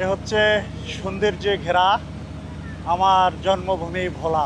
এ হচ্ছে সৌন্দর্যে ঘেরা আমার জন্মভূমি ভোলা।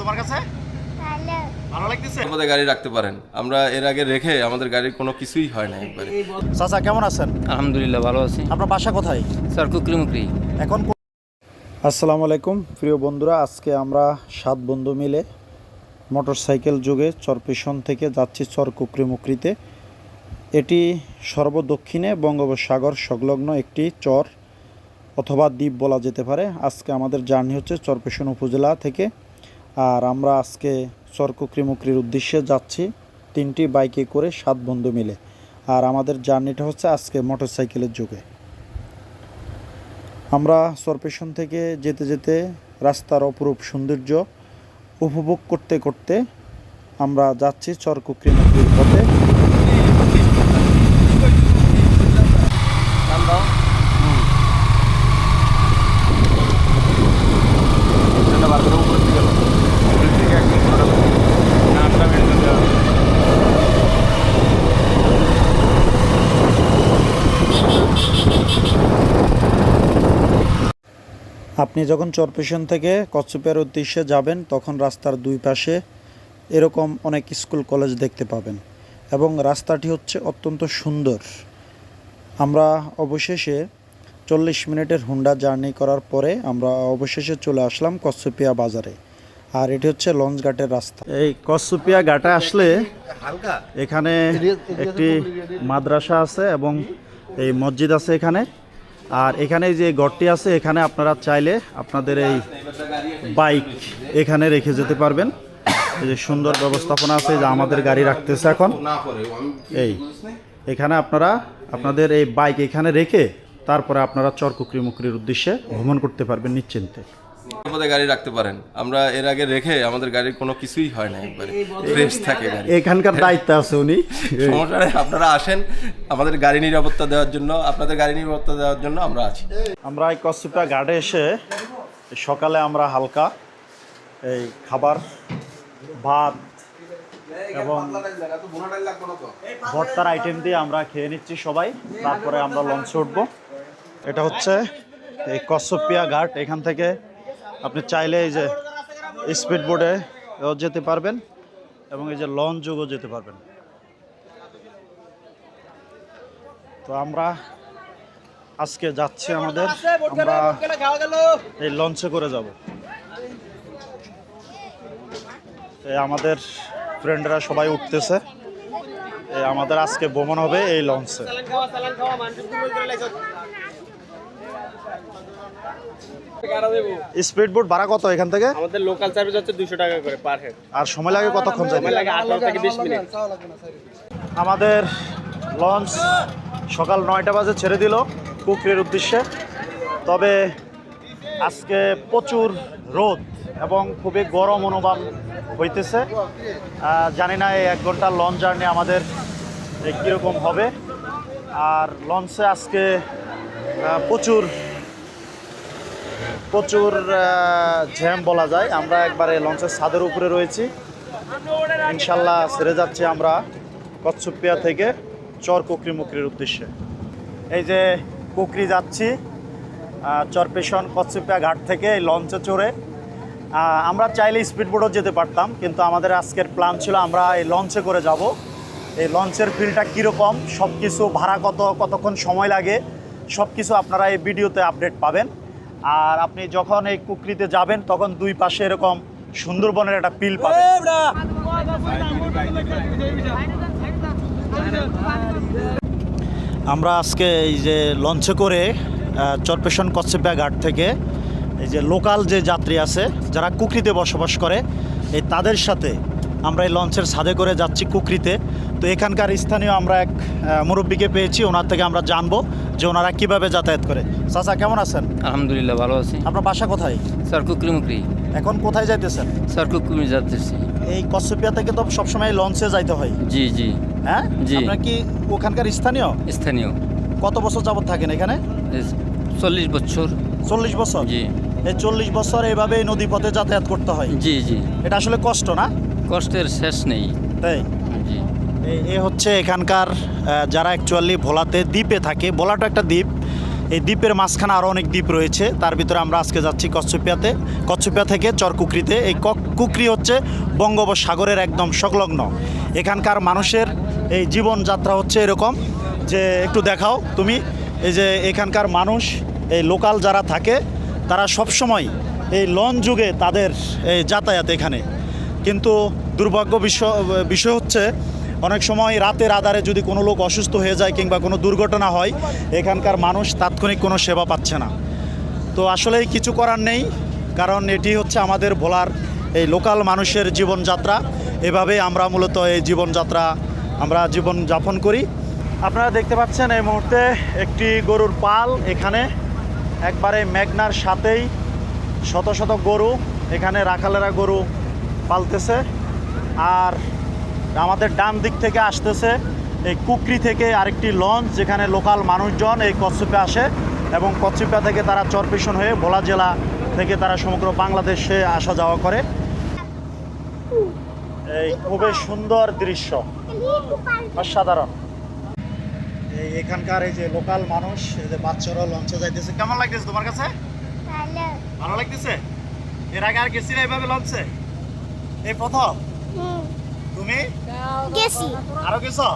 তোমার কাছে ভালো লাগতেছে? আমাদের গাড়ি রাখতে পারেন, আমরা এর আগে রেখে আমাদের গাড়ির কোনো কিছুই হয় না একবারে। চাচা কেমন আছেন? আলহামদুলিল্লাহ ভালো আছি। আপনার বাসা কোথায়? স্যার কুকরিমুকরি। এখন আসসালামু আলাইকুম প্রিয় বন্ধুরা, আজকে আমরা 7 বন্ধু মিলে মোটরসাইকেল যোগে চরপেশন থেকে যাচ্ছি চর কুকরিমুকরিতে। এটি সর্বদক্ষিণে বঙ্গোপসাগর সংলগ্ন একটি চর অথবা দ্বীপ বলা যেতে পারে। আজকে আমাদের জার্নি হচ্ছে চরপেশন উপজেলা থেকে, আর আমরা আজকে চর কুকরিমুকরির উদ্দেশ্যে যাচ্ছি 3টি বাইকে করে 7 বন্ধু মিলে। আর আমাদের জার্নিটা হচ্ছে আজকে মোটরসাইকেলের যোগে। আমরা চরপেশন থেকে যেতে যেতে রাস্তার অপরূপ সৌন্দর্য উপভোগ করতে করতে আমরা যাচ্ছি চর কুকরিমুকরির পথে। আপনি যখন চরপেশন থেকে কচ্ছপের উদ্দেশ্যে যাবেন তখন রাস্তার দুই পাশে এরকম অনেক স্কুল কলেজ দেখতে পাবেন এবং রাস্তাটি হচ্ছে অত্যন্ত সুন্দর। আমরা অবশেষে 40 মিনিটের হুন্ডা জার্নি করার পরে আমরা অবশেষে চলে আসলাম কচ্ছপিয়া বাজারে। আর এটি হচ্ছে লঞ্চঘাটের রাস্তা। এই কচ্ছপিয়া ঘাটে আসলে এখানে একটি মাদ্রাসা আছে এবং এই মসজিদ আছে এখানে। আর এখানে যে ঘরটি আছে এখানে আপনারা চাইলে আপনাদের এই বাইক এখানে রেখে যেতে পারবেন। এই যে সুন্দর ব্যবস্থাপনা আছে, যে আমাদের গাড়ি রাখতেছে এখন। এই এখানে আপনারা আপনাদের এই বাইক এখানে রেখে তারপরে আপনারা চর কুকরিমুকরির উদ্দেশ্যে ভ্রমণ করতে পারবেন নিশ্চিন্তে। আমাদের গাড়ি রাখতে পারেন, আমরা এর আগে রেখে আমাদের গাড়ির কোনো কিছুই হয় না একবারে ফ্রেশ থাকে গাড়ি। এখানকার দায়িত্ব আছে উনি। সমস্যা নেই, আপনারা আসেন আমাদের গাড়ি নিরাপত্তা দেওয়ার জন্য, আপনাদের গাড়ি নিরাপত্তা দেওয়ার জন্য আমরা আছি। আমরা এই কচ্ছপিয়া ঘাটে এসে সকালে আমরা হালকা এই খাবার, ভাত এবং ভর্তার আইটেম দিয়ে আমরা খেয়ে নিচ্ছি সবাই। তারপরে আমরা লঞ্চে উঠবো। এটা হচ্ছে এই কচ্ছপিয়া ঘাট। এখান থেকে আপনি চাইলে এই যে স্পিড বোটে যেতে পারবেন এবং এই যে লঞ্চ যোগও যেতে পারবেন। তো আমরা আজকে যাচ্ছি আমরা এই লঞ্চে করে যাব। আমাদের ফ্রেন্ডরা সবাই উঠতেছে। আমাদের আজকে ভ্রমণ হবে এই লঞ্চে। স্পিড বোট ভাড়া কত এখান থেকে? আমাদের লোকাল সার্ভিস হচ্ছে 200 টাকা করে পার হেড। আর সময় লাগে কতক্ষণ? সময় লাগে 18 থেকে 20 মিনিট। আমাদের লঞ্চ সকাল 9টা বাজে ছেড়ে দিল কুকরির উদ্দেশ্যে। তবে আজকে প্রচুর রোদ এবং খুবই গরম অনুভব হইতেছে। জানি না এই 1 ঘন্টার লঞ্চ জার্নি আমাদের কীরকম হবে। আর লঞ্চে আজকে প্রচুর জ্যাম বলা যায়। আমরা একবারে লঞ্চের ছাদের উপরে রয়েছি। ইনশাল্লাহ ছেড়ে যাচ্ছি আমরা কচ্ছপিয়া থেকে চর কুকরিমুকরির উদ্দেশ্যে। এই যে কুকরি যাচ্ছি চরপেশন কচ্ছপিয়া ঘাট থেকে এই লঞ্চে চড়ে। আমরা চাইলে স্পিড বোটও যেতে পারতাম, কিন্তু আমাদের আজকের প্ল্যান ছিল আমরা এই লঞ্চে করে যাব। এই লঞ্চের ফিলটা কীরকম, সব কিছু ভাড়া কতক্ষণ সময় লাগে সব কিছু আপনারা এই ভিডিওতে আপডেট পাবেন। আর আপনি যখন এই কুকরিতে যাবেন তখন দুই পাশে এরকম সুন্দরবনের একটা ফিল পাবেন। আমরা আজকে এই যে লঞ্চে করে চরপেশন কচ্ছপিয়া ঘাট থেকে এই যে লোকাল যে যাত্রী আছে যারা কুকরিতে বসবাস করে এই তাদের সাথে আমরা এই লঞ্চের ছাদে করে যাচ্ছি কুকরিতে। তো এখানকার স্থানীয় আমরা এক মুরব্বীকে পেয়েছি, ওনার থেকে আমরা জানবো যে ওনারা কীভাবে যাতায়াত করে। চাচা কেমন আছেন? আলহামদুলিল্লাহ ভালো আছি। আপনার বাসা কোথায়? স্যার কুকরিমুকরি। এখন কোথায় যাইতেছেন? স্যার কুকরিমুকরি যাচ্ছি। এই কচ্ছপিয়া থেকে তো সবসময় লঞ্চে যাইতে হয়। জি জি। হ্যাঁ জি। আপনার কি ওখানকার স্থানীয়? স্থানীয়। কত বছর যাবত থাকেন এখানে? 40 বছর। 40 বছর? জি। এই 40 বছর এইভাবে নদী পথে যাতায়াত করতে হয়? জি জি। এটা আসলে কষ্ট না? কষ্টের শেষ নেই। তাই? জি। এ হচ্ছে এখানকার যারা অ্যাকচুয়ালি ভোলাতে দ্বীপে থাকে, ভোলাটা একটা দ্বীপ, এই দ্বীপের মাঝখানে আরও অনেক দ্বীপ রয়েছে, তার ভিতরে আমরা আজকে যাচ্ছি কচ্ছপিয়াতে, কচ্ছপিয়া থেকে চরকুকরিতে। এই কুকরি হচ্ছে বঙ্গোপসাগরের একদম সংলগ্ন। এখানকার মানুষের এই জীবনযাত্রা হচ্ছে এরকম যে, একটু দেখাও তুমি, এই যে এখানকার মানুষ, এই লোকাল যারা থাকে তারা সবসময় এই লঞ্চ যুগে তাদের এই যাতায়াত এখানে। কিন্তু দুর্ভাগ্য বিষয় হচ্ছে অনেক সময় রাতের আধারে যদি কোনো লোক অসুস্থ হয়ে যায় কিংবা কোনো দুর্ঘটনা হয়, এখানকার মানুষ তাৎক্ষণিক কোনো সেবা পাচ্ছে না। তো আসলেই কিছু করার নেই, কারণ এটি হচ্ছে আমাদের ভোলার এই লোকাল মানুষের জীবনযাত্রা। এভাবে আমরা মূলত এই জীবনযাত্রা আমরা জীবনযাপন করি। আপনারা দেখতে পাচ্ছেন এই মুহূর্তে একটি গরুর পাল, এখানে একবারে মেঘনার সাথেই শত শত গরু, এখানে রাখালেরা গরু পালতেছে। আর আমাদের ডান দিক থেকে আসতেছে এই কুকরি থেকে আরেকটি লঞ্চ, যেখানে লোকাল মানুষজন এই কচ্ছপে আসে এবং কচ্ছপা থেকে তারা চরপেশন হয়ে ভোলা জেলা থেকে তারা সমগ্র বাংলাদেশে আসা যাওয়া করে। এই খুবই সুন্দর দৃশ্য, অসাধারণ। এই এখানকার এই যে লোকাল মানুষ, এই যে বাচ্চারা লঞ্চে যাইতেছে, কেমন লাগতেছে তোমার কাছে? ভালো লাগতেছে? এর আগে আর গেছি না এইভাবে লঞ্চে? এই প্রথম? তুমি গেছি। আরো গেছো?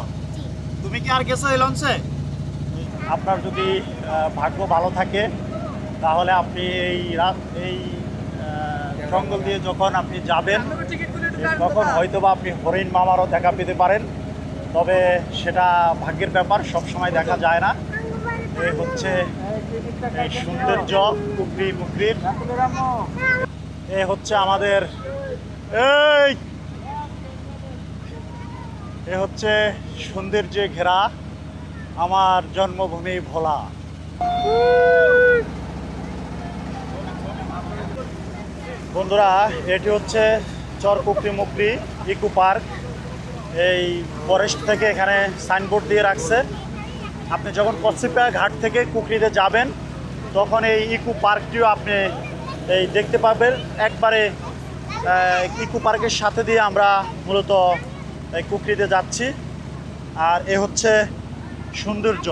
তুমি কি আর গেছো এই লঞ্চে? আপনার যদি ভাগ্য ভালো থাকে তাহলে আপনি এই জঙ্গল দিয়ে যখন আপনি যাবেন, তখন হয়তোবা আপনি হরিণ মামারও দেখা পেতে পারেন। তবে সেটা ভাগ্যের ব্যাপার, সব সময় দেখা যায় না। এই হচ্ছে এই সৌন্দর্য কুকরির। এ হচ্ছে আমাদের এ হচ্ছে সৌন্দর্যে ঘেরা আমার জন্মভূমি ভোলা। বন্ধুরা, এটি হচ্ছে চরকুকরি ইকো পার্ক। এই ফরেস্ট থেকে এখানে সাইনবোর্ড দিয়ে রাখছে। আপনি যখন কচ্ছপিয়া ঘাট থেকে কুকরিতে যাবেন, তখন এই ইকো পার্কটিও আপনি এই দেখতে পাবেন। একবারে ইকো পার্কের সাথে দিয়ে আমরা মূলত এই কুকরিতে যাচ্ছি। আর এ হচ্ছে সৌন্দর্য।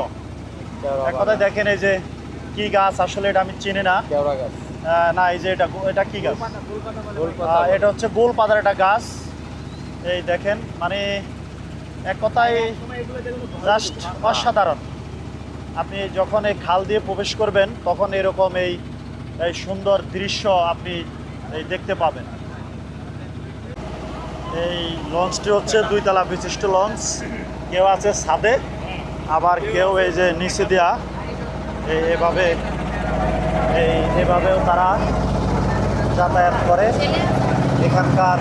এক কথায় দেখেন, এই যে কি গাছ, আসলে এটা আমি চিনি না। না, এই যে এটা কি গাছ? এটা হচ্ছে গোল পাতার একটা গাছ। এই দেখেন, মানে এক কথায় জাস্ট অসাধারণ। আপনি যখন এই খাল দিয়ে প্রবেশ করবেন, তখন এরকম এই সুন্দর দৃশ্য আপনি দেখতে পাবেন। এই লঞ্চটি হচ্ছে 2 তলা বিশিষ্ট লঞ্চ। কেউ আছে ছাদে, আবার কেউ এই যে নিচে দেওয়া এভাবেও তারা যাতায়াত করে। এখানকার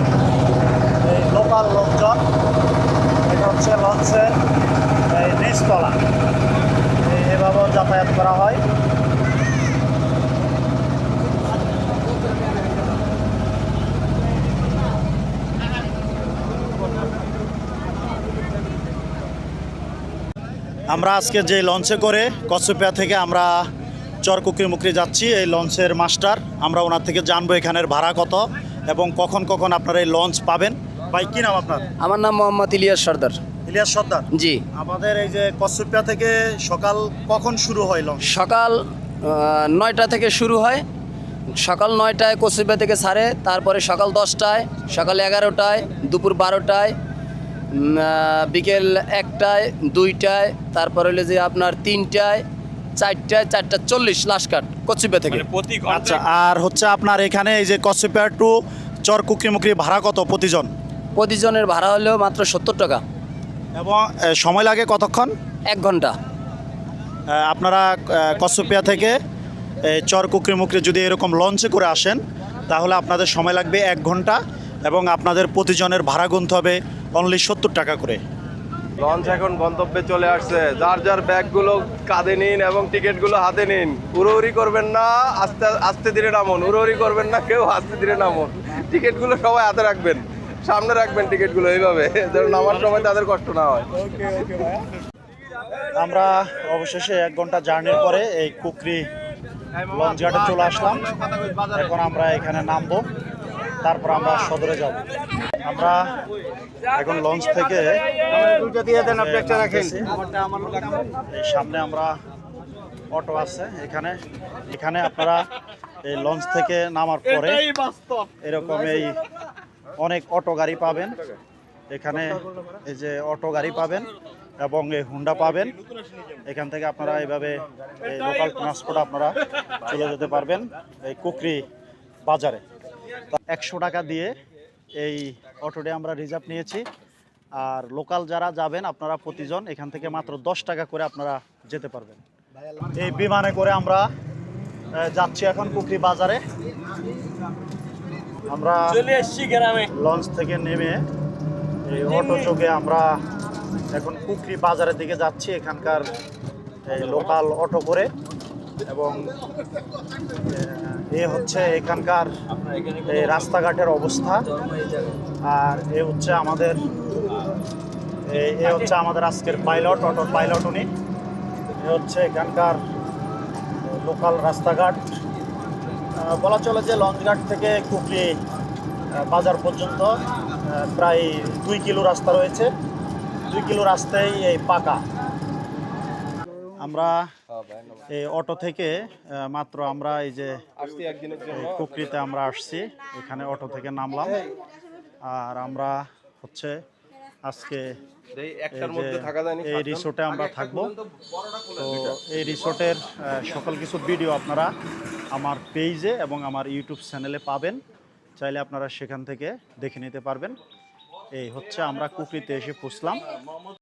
এই লোকাল লোকজন, এটা হচ্ছে লঞ্চের এই নিচতলা, এভাবেও যাতায়াত করা হয়। আমরা আজকে যে লঞ্চে করে কচ্ছপিয়া থেকে আমরা চরকুকরি যাচ্ছি, এই লঞ্চের মাস্টার, আমরা ওনার থেকে জানবো এখানের ভাড়া কত এবং কখন কখন আপনারা এই লঞ্চ পাবেন। ভাই, কি নাম আপনার? আমার নাম মোহাম্মদ ইলিয়াস সর্দার। ইলিয়াস সর্দার। জি। আমাদের এই যে কচ্ছপিয়া থেকে সকাল কখন শুরু হয় লঞ্চ? সকাল 9টা থেকে শুরু হয়। সকাল 9টায় কচ্ছপিয়া থেকে ছাড়ে, তারপরে সকাল 10টায়, সকাল 11টায়, দুপুর 12টায়, বিকেল 1টায়, 2টায়, তারপরে হলো যে আপনার 3টায়, 4টায়, 4:40 লাস্ট কাট কচ্ছপিয়া থেকে। আচ্ছা, আর হচ্ছে আপনার এখানে এই যে কচ্ছপিয়া টু চরকুকরি ভাড়া কত প্রতিজন? প্রতিজনের ভাড়া হলো মাত্র 70 টাকা। এবং সময় লাগে কতক্ষণ? 1 ঘন্টা। আপনারা কচ্ছপিয়া থেকে চরকুকরি যদি এরকম লঞ্চে করে আসেন, তাহলে আপনাদের সময় লাগবে 1 ঘন্টা এবং আপনাদের প্রতিজনের ভাড়া গুনতে হবে অনলি 70 টাকা করে। লঞ্চ এখন গন্তব্যে চলে আসছে। যার যার ব্যাগগুলো কাঁধে নিন এবং টিকিটগুলো হাতে নিন। উড়োউড়ি করবেন না, আস্তে আস্তে ধীরে নামুন। উড়োউড়ি করবেন না কেউ, আস্তে ধীরে নামুন। টিকিটগুলো সবাই হাতে রাখবেন, সামনে রাখবেন টিকিটগুলো, এইভাবে যেন নামার সময় তাদের কষ্ট না হয়। আমরা অবশেষে 1 ঘন্টা জার্নির পরে এই কুকরি লঞ্চ ঘাটে চলে আসলাম। এখন আমরা এখানে নামবো, তারপর আমরা সদরে যাব। আমরা এখন লঞ্চ থেকে দুটো দিয়ে দেন, আপনি একটা রাখেন। এই সামনে আমরা অটো আছে এখানে এখানে আপনারা এই লঞ্চ থেকে নামার পরে এরকম এই অনেক অটো গাড়ি পাবেন। এখানে এই যে অটো গাড়ি পাবেন এবং এই হুন্ডা পাবেন। এখান থেকে আপনারা এইভাবে এই লোকাল ট্রান্সপোর্ট আপনারা চলে যেতে পারবেন এই কুকরি বাজারে। 100 টাকা দিয়ে এই অটোটি আমরা রিজার্ভ নিয়েছি। আর লোকাল যারা যাবেন আপনারা প্রতিজন এখান থেকে মাত্র 10 টাকা করে আপনারা যেতে পারবেন। এই বিমানে করে আমরা যাচ্ছি এখন কুকরি বাজারে। আমরা চলে এসছি গ্রামে। লঞ্চ থেকে নেমে এই অটো যোগে আমরা এখন কুকরি বাজারের দিকে যাচ্ছি এখানকার এই লোকাল অটো করে। এবং এ হচ্ছে এখানকার এই রাস্তাঘাটের অবস্থা। আর এ হচ্ছে আমাদের আজকের পাইলট, অটোর পাইলট উনি। এ হচ্ছে এখানকার লোকাল রাস্তাঘাট। বলা চলে যে লঞ্চঘাট থেকে কুকরি বাজার পর্যন্ত প্রায় 2 কিলো রাস্তা রয়েছে। 2 কিলো রাস্তায় এই পাকা। আমরা এই অটো থেকে মাত্র আমরা এই যে কুকরিতে আমরা আসছি, এখানে অটো থেকে নামলাম। আর আমরা হচ্ছে আজকে এই রিসোর্টে আমরা থাকবো। তো এই রিসোর্টের সকল কিছু ভিডিও আপনারা আমার পেজে এবং আমার ইউটিউব চ্যানেলে পাবেন, চাইলে আপনারা সেখান থেকে দেখে নিতে পারবেন। এই হচ্ছে আমরা কুকরিতে এসে পৌঁছলাম।